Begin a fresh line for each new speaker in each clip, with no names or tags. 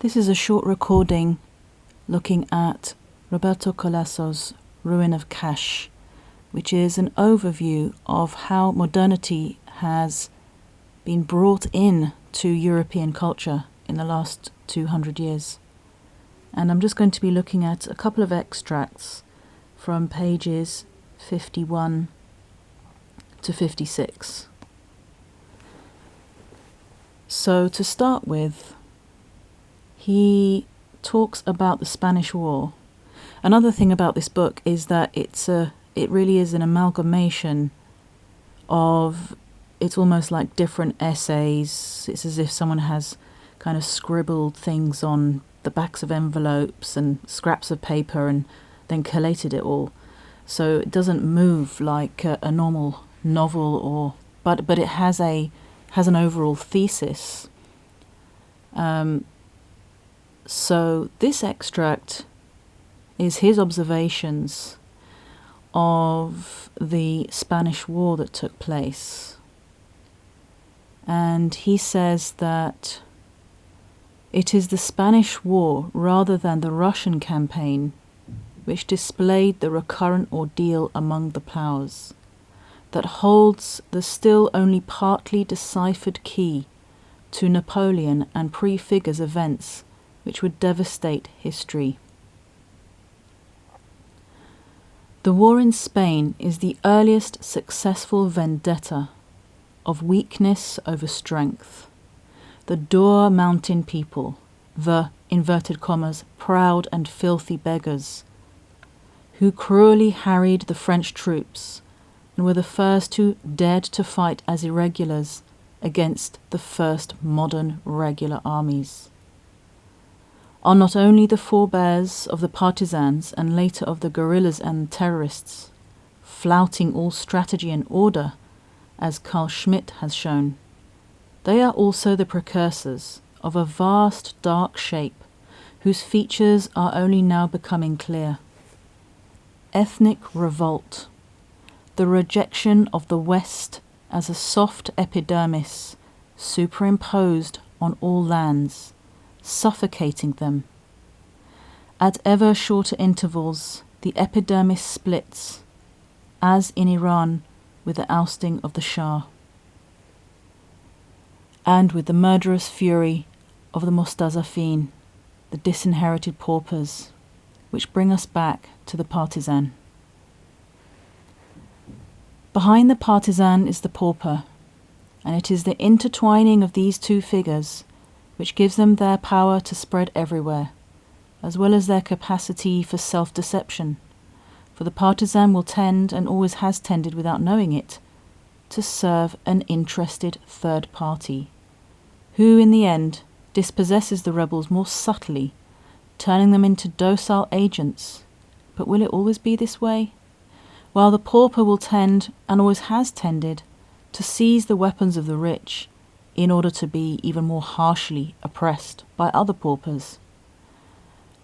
This is a short recording looking at Roberto Calasso's Ruin of Kasch, which is an overview of how modernity has been brought in to European culture in the last 200 years. And I'm just going to be looking at a couple of extracts from pages 51 to 56. So to start with, he talks about the Spanish War. Another thing about this book is that it really is an amalgamation of, it's almost like different essays. It's as if someone has kind of scribbled things on the backs of envelopes and scraps of paper and then collated it all. So it doesn't move like a normal novel, but it has an overall thesis. So this extract is his observations of the Spanish War that took place. And he says that it is the Spanish War rather than the Russian campaign which displayed the recurrent ordeal among the ploughs, that holds the still only partly deciphered key to Napoleon and prefigures events which would devastate history. The war in Spain is the earliest successful vendetta of weakness over strength. The Dor mountain people, the, inverted commas, proud and filthy beggars, who cruelly harried the French troops and were the first who dared to fight as irregulars against the first modern regular armies, are not only the forebears of the partisans and later of the guerrillas and terrorists, flouting all strategy and order, as Carl Schmitt has shown. They are also the precursors of a vast dark shape whose features are only now becoming clear. Ethnic revolt, the rejection of the West as a soft epidermis superimposed on all lands, suffocating them. At ever shorter intervals, the epidermis splits, as in Iran with the ousting of the Shah, and with the murderous fury of the Mostazafin, the disinherited paupers, which bring us back to the partisan. Behind the partisan is the pauper, and it is the intertwining of these two figures which gives them their power to spread everywhere, as well as their capacity for self-deception, for the partisan will tend, and always has tended without knowing it, to serve an interested third party, who in the end dispossesses the rebels more subtly, turning them into docile agents. But will it always be this way? While the pauper will tend, and always has tended, to seize the weapons of the rich, in order to be even more harshly oppressed by other paupers.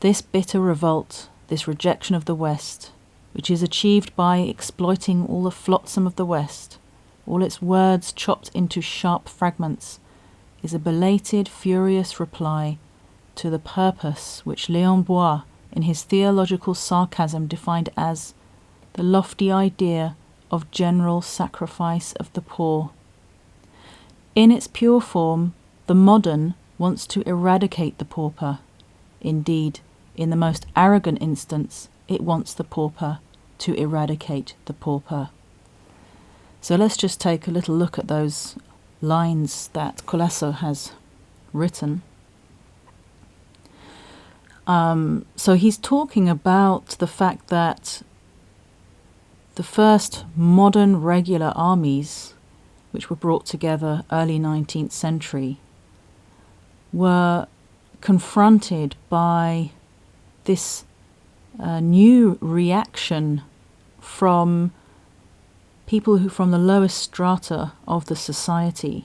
This bitter revolt, this rejection of the West, which is achieved by exploiting all the flotsam of the West, all its words chopped into sharp fragments, is a belated, furious reply to the purpose which Léon Bois, in his theological sarcasm, defined as the lofty idea of general sacrifice of the poor. In its pure form, the modern wants to eradicate the pauper. Indeed, in the most arrogant instance, it wants the pauper to eradicate the pauper. So let's just take a little look at those lines that Calasso has written. So he's talking about the fact that the first modern regular armies, which were brought together early 19th century, were confronted by this new reaction from people who from the lowest strata of the society.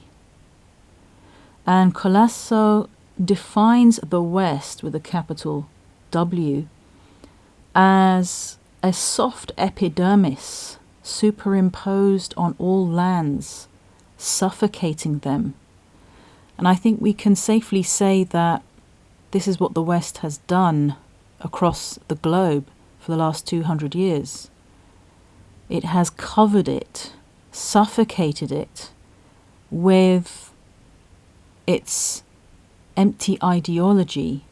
And Calasso defines the West with a capital W as a soft epidermis superimposed on all lands, suffocating them. And I think we can safely say that this is what the West has done across the globe for the last 200 years. It has covered it, suffocated it with its empty ideology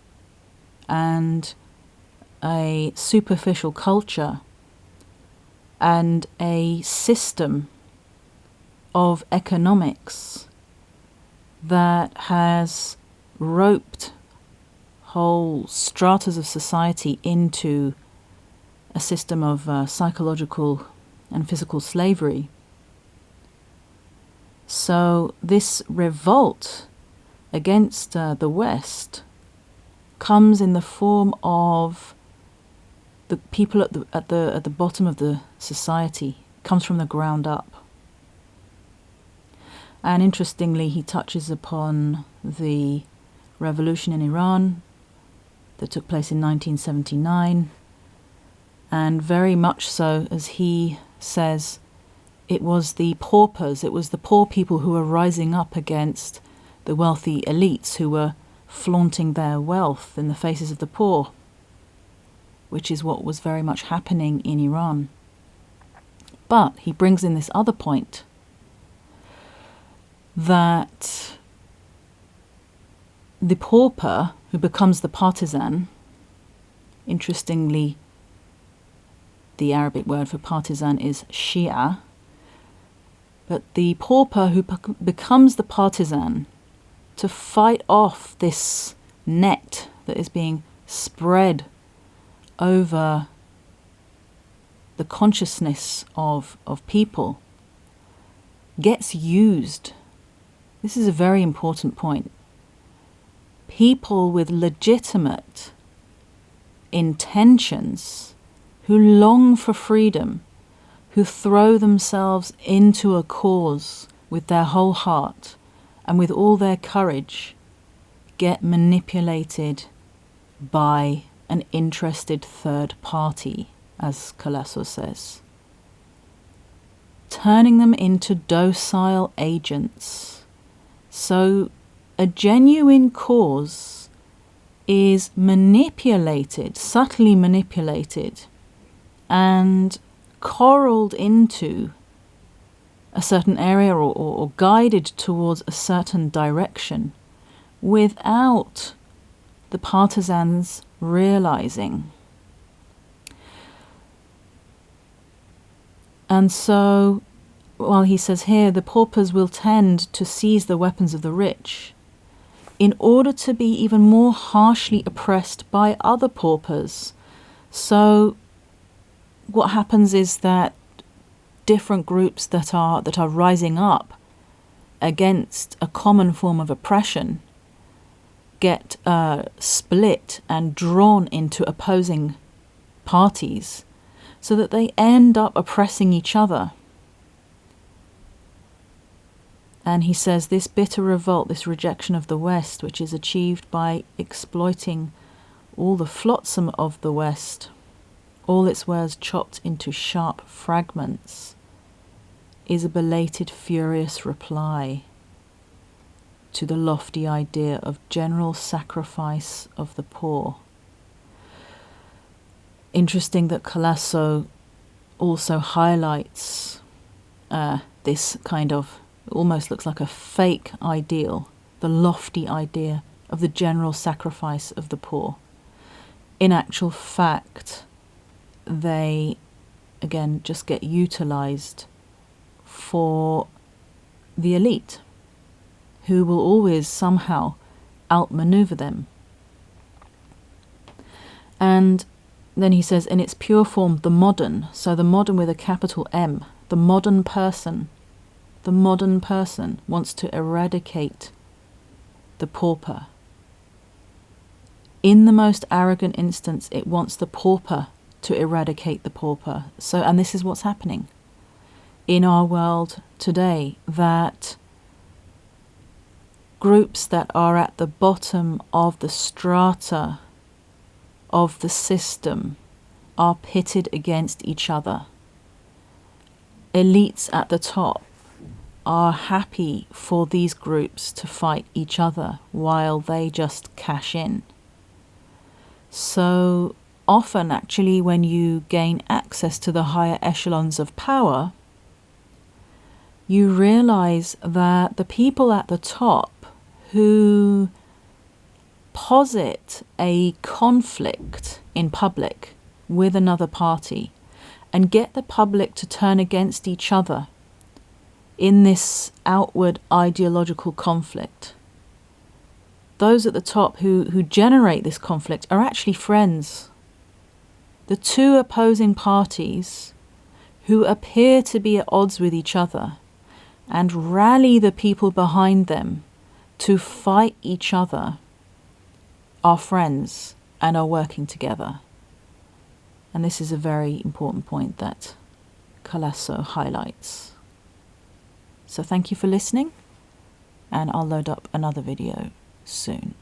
and a superficial culture and a system of economics that has roped whole stratas of society into a system of psychological and physical slavery. So this revolt against the West comes in the form of the people at the bottom of the society. It comes from the ground up. And interestingly, he touches upon the revolution in Iran that took place in 1979, and very much so, as he says, it was the paupers, it was the poor people who were rising up against the wealthy elites who were flaunting their wealth in the faces of the poor, which is what was very much happening in Iran. But he brings in this other point, that the pauper who becomes the partisan, interestingly, the Arabic word for partisan is Shia, but the pauper who becomes the partisan to fight off this net that is being spread over the consciousness of people gets used. This is a very important point. People with legitimate intentions who long for freedom, who throw themselves into a cause with their whole heart and with all their courage, get manipulated by an interested third party, as Calasso says, turning them into docile agents. So a genuine cause is manipulated, subtly manipulated, and corralled into a certain area or guided towards a certain direction without the partisans realizing. And so, while he says here, the paupers will tend to seize the weapons of the rich in order to be even more harshly oppressed by other paupers. So what happens is that different groups that are rising up against a common form of oppression get split and drawn into opposing parties, so that they end up oppressing each other. And he says this bitter revolt, this rejection of the West, which is achieved by exploiting all the flotsam of the West, all its wares chopped into sharp fragments, is a belated furious reply to the lofty idea of general sacrifice of the poor. Interesting that Calasso also highlights this kind of, almost looks like a fake ideal, the lofty idea of the general sacrifice of the poor. In actual fact, they, again, just get utilized for the elite, who will always somehow outmaneuver them. And then he says, in its pure form, the modern, so the modern with a capital M, the modern person wants to eradicate the pauper. In the most arrogant instance, it wants the pauper to eradicate the pauper. So, and this is what's happening in our world today, that groups that are at the bottom of the strata of the system are pitted against each other. Elites at the top are happy for these groups to fight each other while they just cash in. So often, actually, when you gain access to the higher echelons of power, you realize that the people at the top who posit a conflict in public with another party and get the public to turn against each other in this outward ideological conflict, those at the top who generate this conflict are actually friends. The two opposing parties who appear to be at odds with each other and rally the people behind them to fight each other are friends and are working together. And this is a very important point that Calasso highlights. So thank you for listening, and I'll load up another video soon.